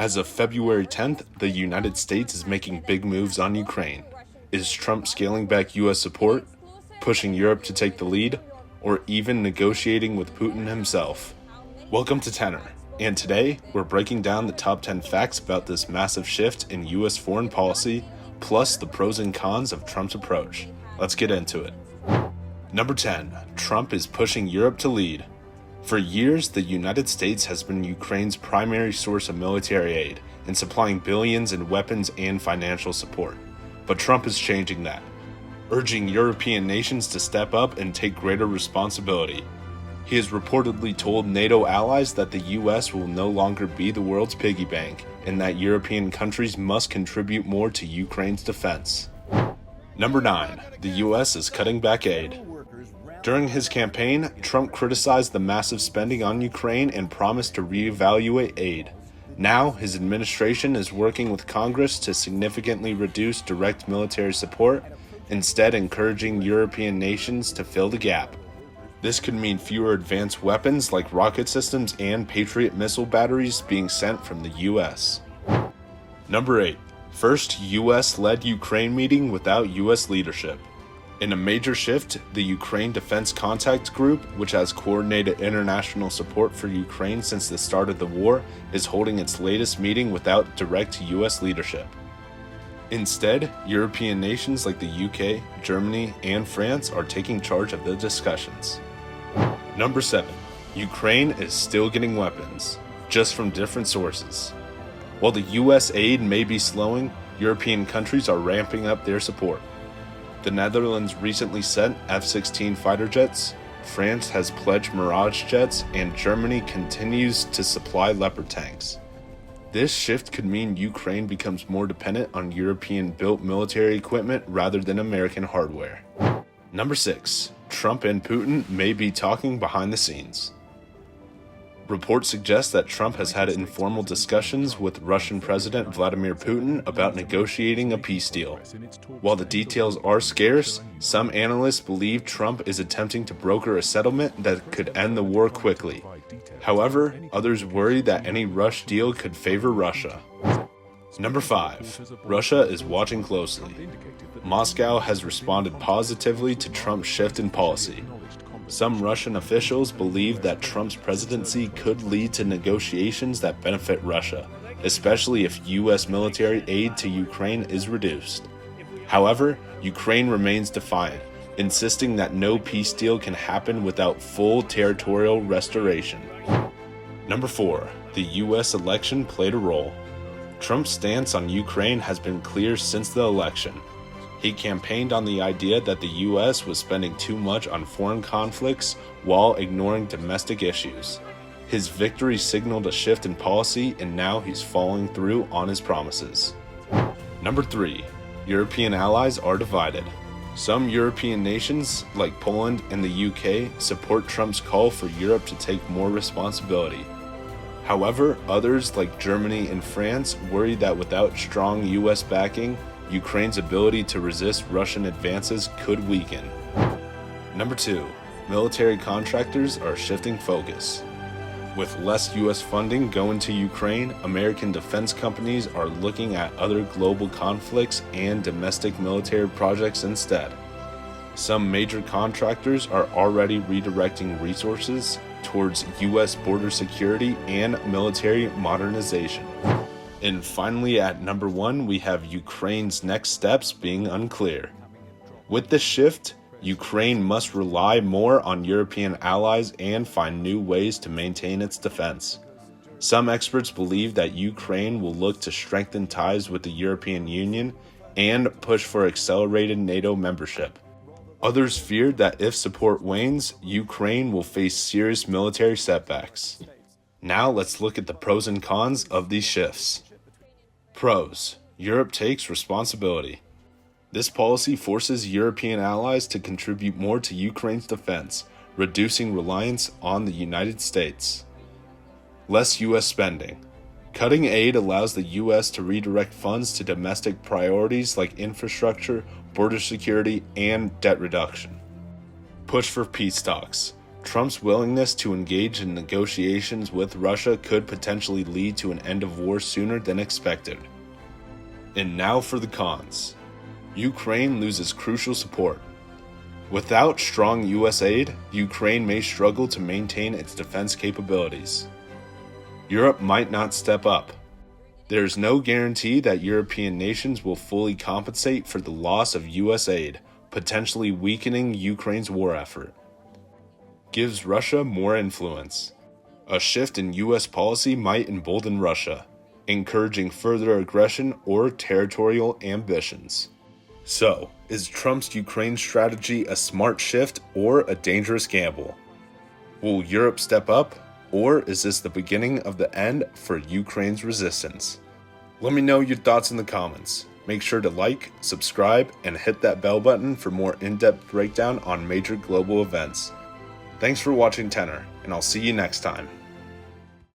As of February 10th, the United States is making big moves on Ukraine. Is Trump scaling back U.S. support, pushing Europe to take the lead, or even negotiating with Putin himself? Welcome to Tenor, and today we're breaking down the top 10 facts about this massive shift in U.S. foreign policy, plus the pros and cons of Trump's approach. Let's get into it. Number 10. Trump is pushing Europe to lead. For years, the United States has been Ukraine's primary source of military aid and supplying billions in weapons and financial support. But Trump is changing that, urging European nations to step up and take greater responsibility. He has reportedly told NATO allies that the US will no longer be the world's piggy bank and that European countries must contribute more to Ukraine's defense. Number 9. The US is cutting back aid. During his campaign, Trump criticized the massive spending on Ukraine and promised to reevaluate aid. Now, his administration is working with Congress to significantly reduce direct military support, instead encouraging European nations to fill the gap. This could mean fewer advanced weapons like rocket systems and Patriot missile batteries being sent from the US. Number 8. First US-led Ukraine meeting without US leadership. In a major shift, the Ukraine Defense Contact Group, which has coordinated international support for Ukraine since the start of the war, is holding its latest meeting without direct US leadership. Instead, European nations like the UK, Germany, and France are taking charge of the discussions. Number 7. Ukraine is still getting weapons, just from different sources. While the US aid may be slowing, European countries are ramping up their support. The Netherlands recently sent F-16 fighter jets, France has pledged Mirage jets, and Germany continues to supply Leopard tanks. This shift could mean Ukraine becomes more dependent on European-built military equipment rather than American hardware. Number 6. Trump and Putin may be talking behind the scenes. Reports suggest that Trump has had informal discussions with Russian President Vladimir Putin about negotiating a peace deal. While the details are scarce, some analysts believe Trump is attempting to broker a settlement that could end the war quickly. However, others worry that any rush deal could favor Russia. Number 5. Russia is watching closely. Moscow has responded positively to Trump's shift in policy. Some Russian officials believe that Trump's presidency could lead to negotiations that benefit Russia, especially if U.S. military aid to Ukraine is reduced. However, Ukraine remains defiant, insisting that no peace deal can happen without full territorial restoration. Number 4. The U.S. election played a role. Trump's stance on Ukraine has been clear since the election. He campaigned on the idea that the U.S. was spending too much on foreign conflicts while ignoring domestic issues. His victory signaled a shift in policy, and now he's following through on his promises. Number 3. European allies are divided. Some European nations, like Poland and the UK, support Trump's call for Europe to take more responsibility. However, others, like Germany and France, worry that without strong U.S. backing, Ukraine's ability to resist Russian advances could weaken. Number 2. Military contractors are shifting focus. With less U.S. funding going to Ukraine, American defense companies are looking at other global conflicts and domestic military projects instead. Some major contractors are already redirecting resources towards U.S. border security and military modernization. And finally, at number 1, we have Ukraine's next steps being unclear. With this shift, Ukraine must rely more on European allies and find new ways to maintain its defense. Some experts believe that Ukraine will look to strengthen ties with the European Union and push for accelerated NATO membership. Others fear that if support wanes, Ukraine will face serious military setbacks. Now let's look at the pros and cons of these shifts. Pros. Europe takes responsibility. This policy forces European allies to contribute more to Ukraine's defense, reducing reliance on the United States. Less U.S. spending. Cutting aid allows the U.S. to redirect funds to domestic priorities like infrastructure, border security, and debt reduction. Push for peace talks. Trump's willingness to engage in negotiations with Russia could potentially lead to an end of war sooner than expected. And now for the cons. Ukraine loses crucial support. Without strong US aid, Ukraine may struggle to maintain its defense capabilities. Europe might not step up. There is no guarantee that European nations will fully compensate for the loss of US aid, potentially weakening Ukraine's war effort. Gives Russia more influence. A shift in US policy might embolden Russia, encouraging further aggression or territorial ambitions. So, is Trump's Ukraine strategy a smart shift or a dangerous gamble? Will Europe step up, or is this the beginning of the end for Ukraine's resistance? Let me know your thoughts in the comments. Make sure to like, subscribe, and hit that bell button for more in-depth breakdown on major global events. Thanks for watching Tenor, and I'll see you next time.